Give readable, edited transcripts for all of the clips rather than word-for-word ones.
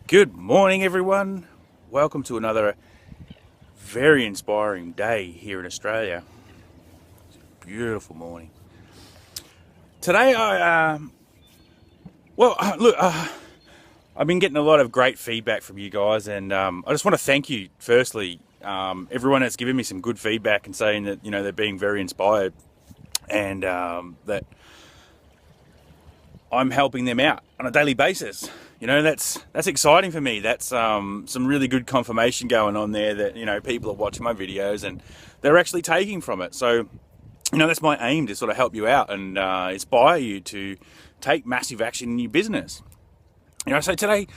Good morning, everyone. Welcome to another very inspiring day here in Australia. It's a beautiful morning. Today, I've been getting a lot of great feedback from you guys, and I just want to thank you. Firstly, everyone that's given me some good feedback and saying that they're being very inspired, and that I'm helping them out on a daily basis. That's exciting for me. That's some really good confirmation going on there that people are watching my videos and they're actually taking from it. So that's my aim, to sort of help you out and inspire you to take massive action in your business. So today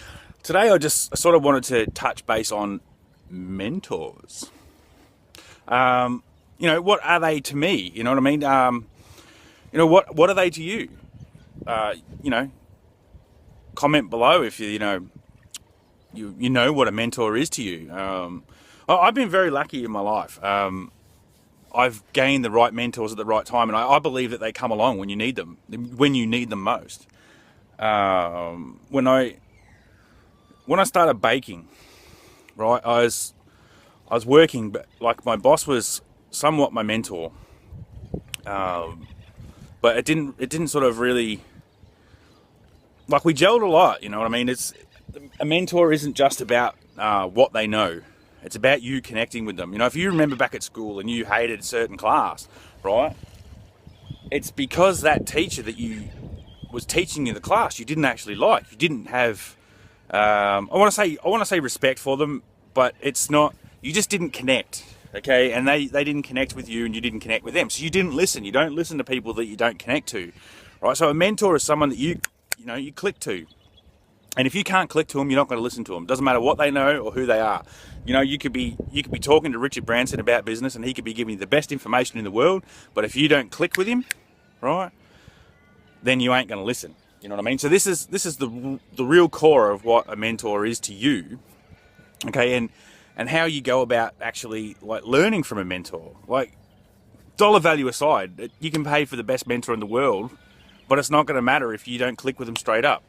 I just sort of wanted to touch base on mentors. What are they to me? You know what I mean? What are they to you? Comment below if you know what a mentor is to you. I've been very lucky in my life. I've gained the right mentors at the right time, and I believe that they come along when you need them most. When I started baking, right, I was working, but like my boss was somewhat my mentor, but it didn't sort of really. Like, we gelled a lot, you know what I mean? A mentor isn't just about what they know. It's about you connecting with them. If you remember back at school and you hated a certain class, right? It's because that teacher that you was teaching you the class you didn't actually like. You didn't have, I want to say respect for them, but it's not. You just didn't connect, okay? And they didn't connect with you, and you didn't connect with them. So you didn't listen. You don't listen to people that you don't connect to, right? So a mentor is someone that you click to. And if you can't click to them, you're not going to listen to them. Doesn't matter what they know or who they are. You could be talking to Richard Branson about business, and he could be giving you the best information in the world. But if you don't click with him, right, then you ain't going to listen. You know what I mean? So this is the real core of what a mentor is to you, okay? And how you go about actually like learning from a mentor. Like, dollar value aside, you can pay for the best mentor in the world, but it's not going to matter if you don't click with them straight up.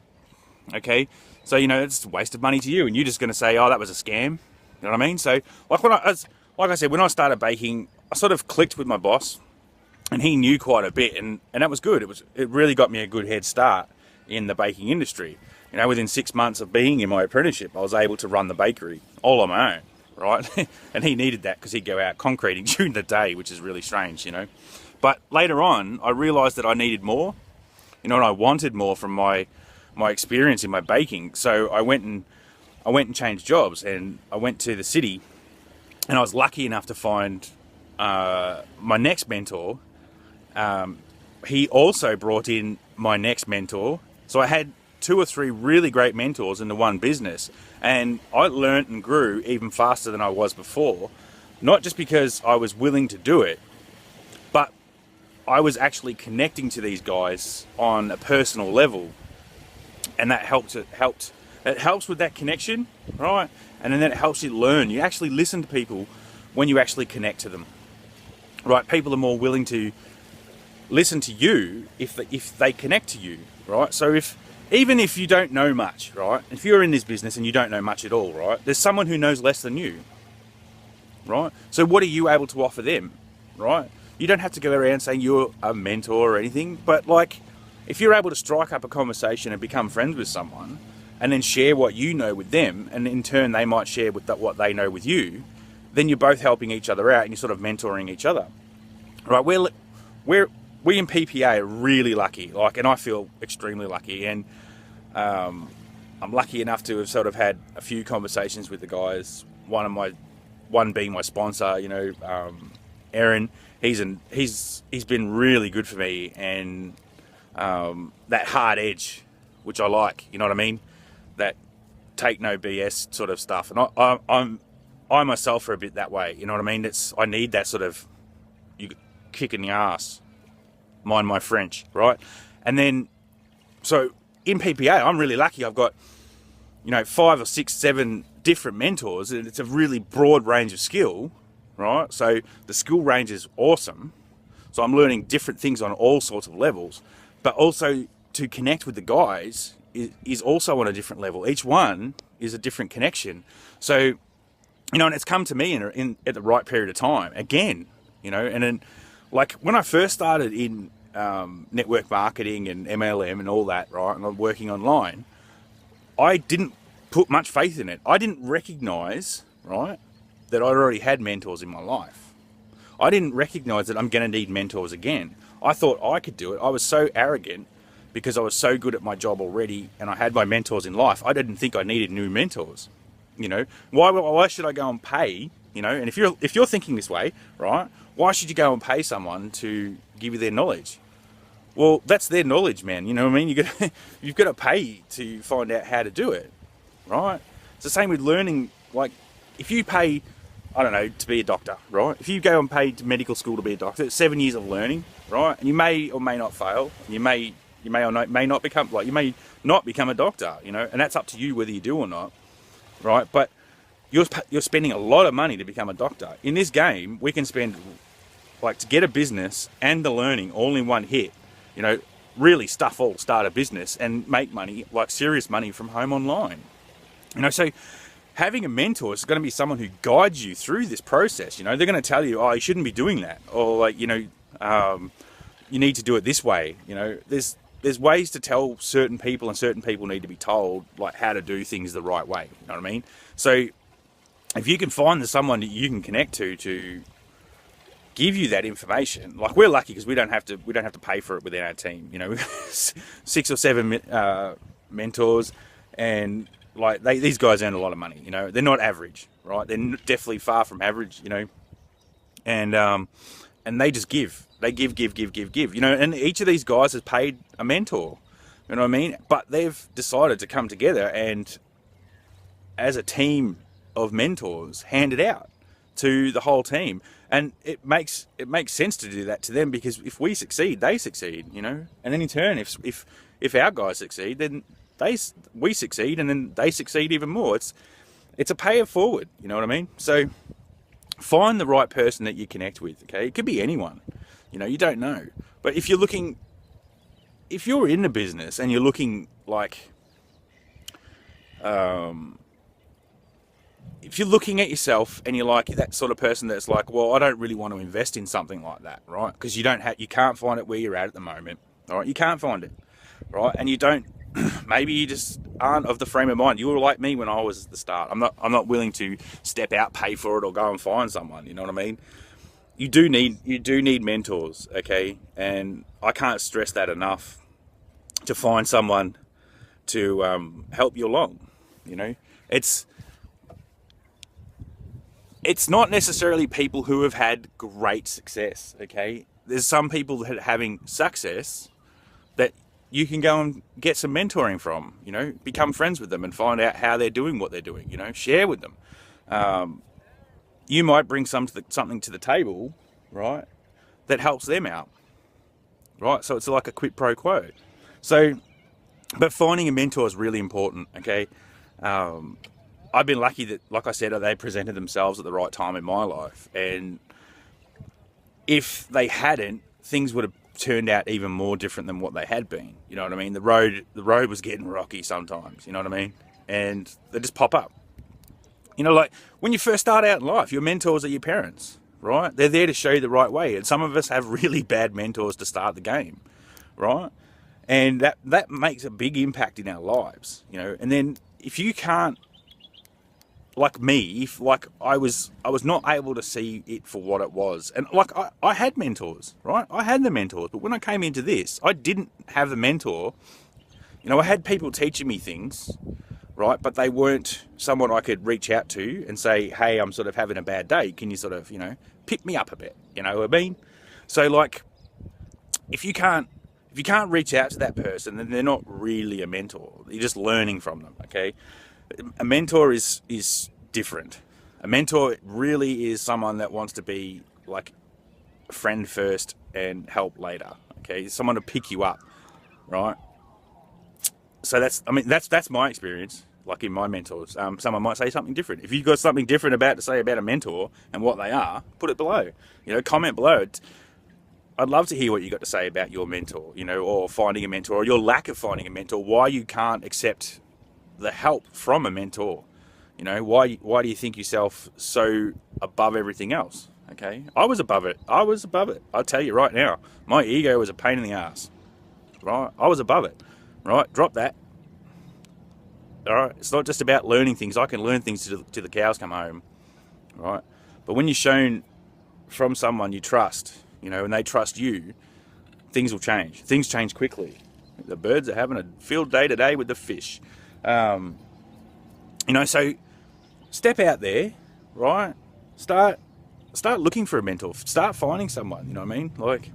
Okay, so it's a waste of money to you, and you're just going to say, "Oh, that was a scam." You know what I mean? So, like I said, when I started baking, I sort of clicked with my boss, and he knew quite a bit, and that was good. It really got me a good head start in the baking industry. Within 6 months of being in my apprenticeship, I was able to run the bakery all on my own, right? And he needed that because he'd go out concreting during the day, which is really strange, But later on, I realised that I needed more. And I wanted more from my experience in my baking. So I went and changed jobs, and I went to the city, and I was lucky enough to find my next mentor. He also brought in my next mentor. So I had 2 or 3 really great mentors in the one business, and I learned and grew even faster than I was before, not just because I was willing to do it, but I was actually connecting to these guys on a personal level, and that helped. It helps with that connection, right? And then it helps you learn. You actually listen to people when you actually connect to them, right? People are more willing to listen to you if they connect to you, right? So even if you don't know much, right? If you're in this business and you don't know much at all, right? There's someone who knows less than you, right? So what are you able to offer them, right? You don't have to go around saying you're a mentor or anything, but like, if you're able to strike up a conversation and become friends with someone, and then share what you know with them, and in turn they might share with what they know with you, then you're both helping each other out, and you're sort of mentoring each other, right? We in PPA are really lucky, and I feel extremely lucky, and I'm lucky enough to have sort of had a few conversations with the guys. One being my sponsor, Aaron. He's been really good for me, and that hard edge, which I like, you know what I mean? That take no BS sort of stuff, and I myself are a bit that way, you know what I mean? I need that sort of kick in the ass, mind my French, right? And then, so in PPA, I'm really lucky. I've got 5 or 6, 7 different mentors, and it's a really broad range of skill. Right, so the skill range is awesome. So I'm learning different things on all sorts of levels, but also to connect with the guys is also on a different level. Each one is a different connection. So, you know, and it's come to me at the right period of time again, you know. And then, like, when I first started in network marketing and MLM and all that, right, and I'm working online, I didn't put much faith in it. I didn't recognize, right, that I'd already had mentors in my life. I didn't recognize that I'm going to need mentors again. I thought I could do it. I was so arrogant because I was so good at my job already and I had my mentors in life. I didn't think I needed new mentors. You know, why should I go and pay, you know, and if you're thinking this way, right, why should you go and pay someone to give you their knowledge? Well, that's their knowledge, man. You know what I mean? You've got to pay to find out how to do it, right? It's the same with learning. Like, if you pay, I don't know, to be a doctor, right? If you go and pay to medical school to be a doctor, it's 7 years of learning, right? And you may or may not fail. You may not become a doctor, you know, and that's up to you whether you do or not, right? But you're spending a lot of money to become a doctor. In this game, we can spend, like, to get a business and the learning all in one hit, you know, really start a business and make money, like serious money from home online. You know, so having a mentor is going to be someone who guides you through this process. You know, they're going to tell you, oh, you shouldn't be doing that. Or, like, you know, you need to do it this way. You know, there's ways to tell certain people, and certain people need to be told, like, how to do things the right way. You know what I mean? So if you can find someone that you can connect to give you that information, like, we're lucky because we don't have to pay for it within our team. You know, we've got 6 or 7 mentors, and like these guys earn a lot of money. You know, they're not average, right? They're definitely far from average. You know, and they just give. They give. You know, and each of these guys has paid a mentor. You know what I mean? But they've decided to come together and, as a team of mentors, hand it out to the whole team. And it makes sense to do that to them, because if we succeed, they succeed, you know. And then in turn, if our guys succeed, then we succeed, and then they succeed even more. It's a pay it forward, you know what I mean? So find the right person that you connect with, okay? It could be anyone, you know, you don't know. But if you're in the business and you're looking, like, if you're looking at yourself and you're like that sort of person that's like, well, I don't really want to invest in something like that, right? Because you can't find it where you're at the moment, all right? You can't find it, right? And you don't, maybe you just aren't of the frame of mind. You were like me when I was at the start. I'm not willing to step out, pay for it, or go and find someone. You know what I mean? You do need mentors, okay? And I can't stress that enough, to find someone to help you along. You know, it's not necessarily people who have had great success, okay? There's some people that are having success that you can go and get some mentoring from, you know, become friends with them and find out how they're doing what they're doing, you know, share with them. You might bring something to the table, right, that helps them out, right? So it's like a quid pro quo. So, but finding a mentor is really important, okay? I've been lucky that, like I said, they presented themselves at the right time in my life. And if they hadn't, things would have turned out even more different than what they had been. You know what I mean? The road was getting rocky sometimes, you know what I mean? And they just pop up. You know, like when you first start out in life, your mentors are your parents, right? They're there to show you the right way. And some of us have really bad mentors to start the game, right? And that makes a big impact in our lives, you know. And then if you can't, like me, I was not able to see it for what it was. And like I had mentors, right? I had the mentors, but when I came into this, I didn't have the mentor. You know, I had people teaching me things, right? But they weren't someone I could reach out to and say, hey, I'm sort of having a bad day. Can you sort of, you know, pick me up a bit? You know what I mean? So like, if you can't reach out to that person, then they're not really a mentor. You're just learning from them, okay? A mentor is different. A mentor really is someone that wants to be like a friend first and help later, okay? Someone to pick you up, right? So that's my experience, like in my mentors. Someone might say something different. If you've got something different to say about a mentor and what they are, put it below. You know, comment below. I'd love to hear what you got to say about your mentor, you know, or finding a mentor, or your lack of finding a mentor, why you can't accept the help from a mentor. You know, why do you think yourself so above everything else? Okay, I was above it. I'll tell you right now, my ego was a pain in the ass. Right, I was above it. Right, drop that. All right, it's not just about learning things. I can learn things to the cows come home. Right, but when you're shown from someone you trust, you know, and they trust you, things will change. Things change quickly. The birds are having a field day today with the fish. You know, so step out there, right? Start looking for a mentor. Start finding someone. You know what I mean? Like,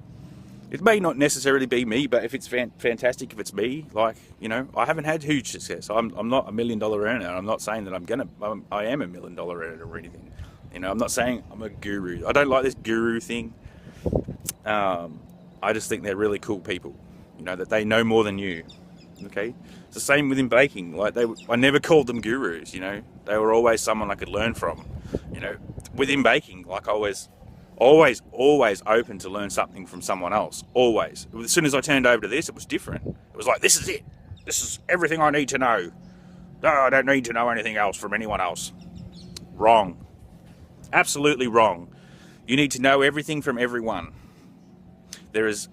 it may not necessarily be me, but if it's fantastic, if it's me, like, you know, I haven't had huge success. I'm not $1 million earner. I'm not saying that I am $1 million earner or anything. You know, I'm not saying I'm a guru. I don't like this guru thing. I just think they're really cool people. You know, that they know more than you. Okay, it's the same within baking. Like I never called them gurus. You know, they were always someone I could learn from. You know, within baking, like I was always open to learn something from someone else. Always. As soon as I turned over to this, it was different. It was like, this is it. This is everything I need to know. No, I don't need to know anything else from anyone else. Wrong. Absolutely wrong. You need to know everything from everyone. There is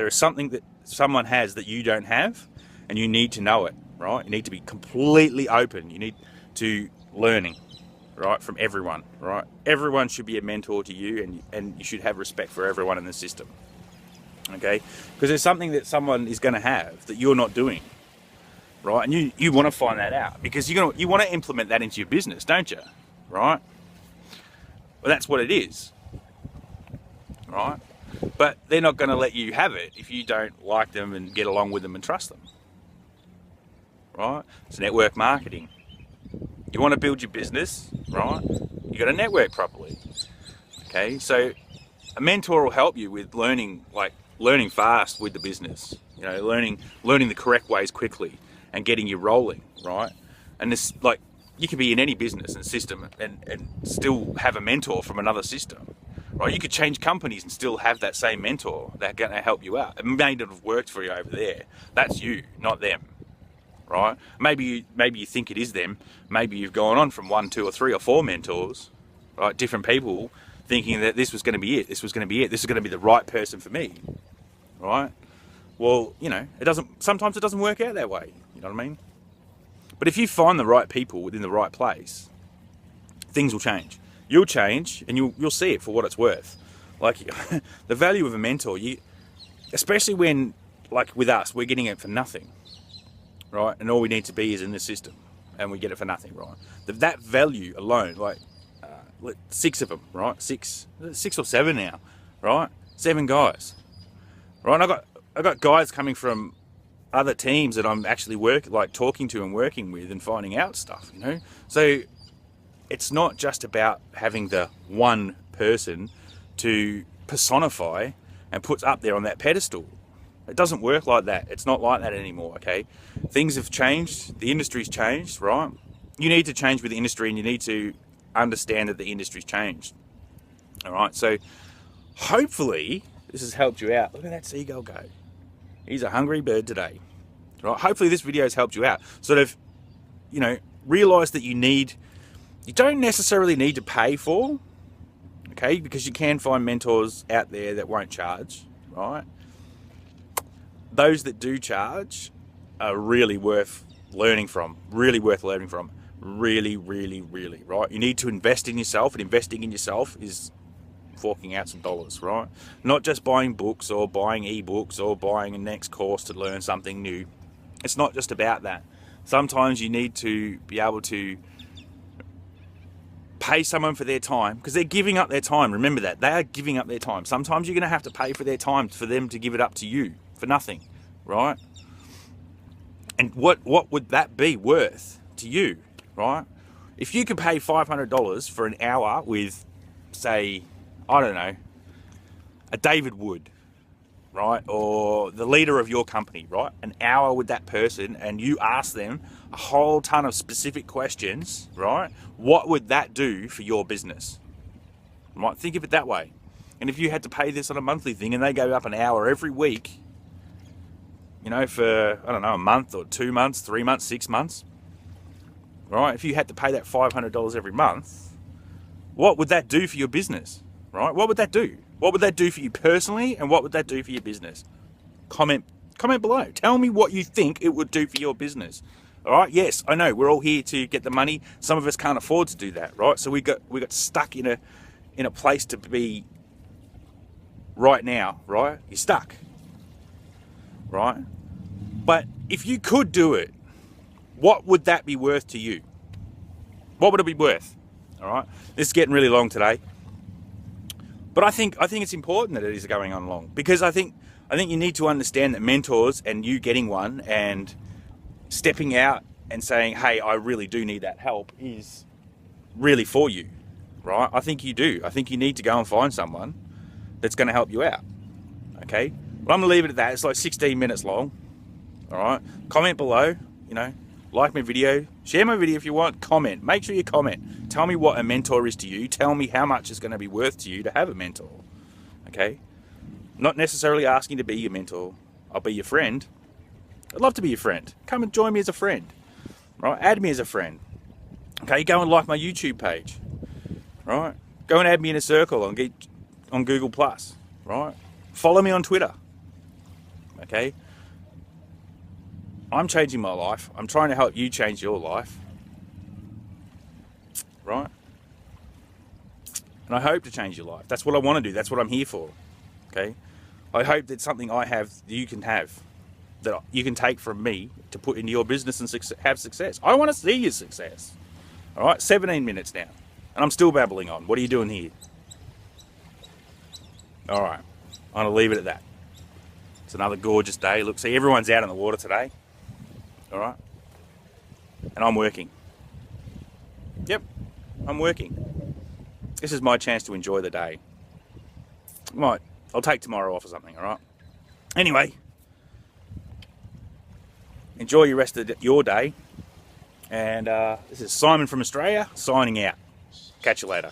something that someone has that you don't have, and you need to know it, right? You need to be completely open. You need to learning, right, from everyone, right? Everyone should be a mentor to you, and you should have respect for everyone in the system, okay? Because there's something that someone is going to have that you're not doing, right? And you want to find that out, because you want to implement that into your business, don't you, right? Well, that's what it is, right? But they're not going to let you have it if you don't like them and get along with them and trust them, right? It's network marketing. You want to build your business, right? You got to network properly, okay? So a mentor will help you with learning fast with the business, you know, learning the correct ways quickly and getting you rolling, right? And this, like, you can be in any business and system and still have a mentor from another system. Right, you could change companies and still have that same mentor that's going to help you out. It may not have worked for you over there. That's you, not them. Right? Maybe you think it is them. Maybe you've gone on from 1, 2, or 3 or 4 mentors, right? Different people, thinking that this was going to be it. This was going to be it. This is going to be the right person for me. Right? Well, you know, sometimes it doesn't work out that way. You know what I mean? But if you find the right people within the right place, things will change. You'll change, and you'll see it for what it's worth. Like, the value of a mentor, especially when, like with us, we're getting it for nothing, right? And all we need to be is in the system, and we get it for nothing, right? That value alone, like 6 of them, right? 6 or 7 now, right? 7 guys, right? And I got guys coming from other teams that I'm actually talking to and working with and finding out stuff, you know? So it's not just about having the one person to personify and put up there on that pedestal. It doesn't work like that. It's not like that anymore, okay? Things have changed. The industry's changed, right? You need to change with the industry, and you need to understand that the industry's changed. All right, so hopefully this has helped you out. Look at that seagull go. He's a hungry bird today. Right? Hopefully this video has helped you out. Sort of, you know, realize that you don't necessarily need to pay for, okay, because you can find mentors out there that won't charge, right? Those that do charge are really worth learning from, really, really, right? You need to invest in yourself, and investing in yourself is forking out some dollars, right? Not just buying books or buying ebooks or buying a next course to learn something new. It's not just about that. Sometimes you need to be able to pay someone for their time, because they're giving up their time. Remember that. They are giving up their time. Sometimes you're going to have to pay for their time for them to give it up to you for nothing, right? And what would that be worth to you, right? If you could pay $500 for an hour with, say, I don't know, a David Wood, right? Or the leader of your company, right? An hour with that person, and you ask them a whole ton of specific questions, right? What would that do for your business? Right? Think of it that way. And if you had to pay this on a monthly thing, and they go up an hour every week, you know, for, I don't know, a month or 2 months, 3 months, 6 months, right? If you had to pay that $500 every month, what would that do for your business, right? What would that do? What would that do for you personally, and what would that do for your business? Comment below. Tell me what you think it would do for your business. All right. Yes, I know we're all here to get the money. Some of us can't afford to do that, right? So we got stuck in a place to be right now, right? You're stuck, right? But if you could do it, what would that be worth to you? What would it be worth? All right. This is getting really long today, but I think it's important that it is going on long, because I think you need to understand that mentors, and you getting one and stepping out and saying, hey, I really do need that help, is really for you, right? I think you do. I think you need to go and find someone that's going to help you out. Okay. Well, I'm going to leave it at that. It's like 16 minutes long. All right. Comment below, like my video, share my video if you want, comment. Make sure you comment. Tell me what a mentor is to you. Tell me how much it's going to be worth to you to have a mentor. Okay. Not necessarily asking to be your mentor. I'll be your friend. I'd love to be your friend. Come and join me as a friend. Right? Add me as a friend. Okay, go and like my YouTube page. Right? Go and add me in a circle on Google Plus. Right? Follow me on Twitter. Okay? I'm changing my life. I'm trying to help you change your life. Right? And I hope to change your life. That's what I want to do. That's what I'm here for. Okay? I hope that something I have, you can have, that you can take from me to put into your business and have success. I want to see your success. All right, 17 minutes now, and I'm still babbling on. What are you doing here? All right, I'm gonna leave it at that. It's another gorgeous day. Look, see, everyone's out on the water today. All right, and I'm working. Yep, I'm working. This is my chance to enjoy the day. I'll take tomorrow off or something. All right. Anyway. Enjoy your rest of your day, and this is Simon from Australia signing out. Catch you later.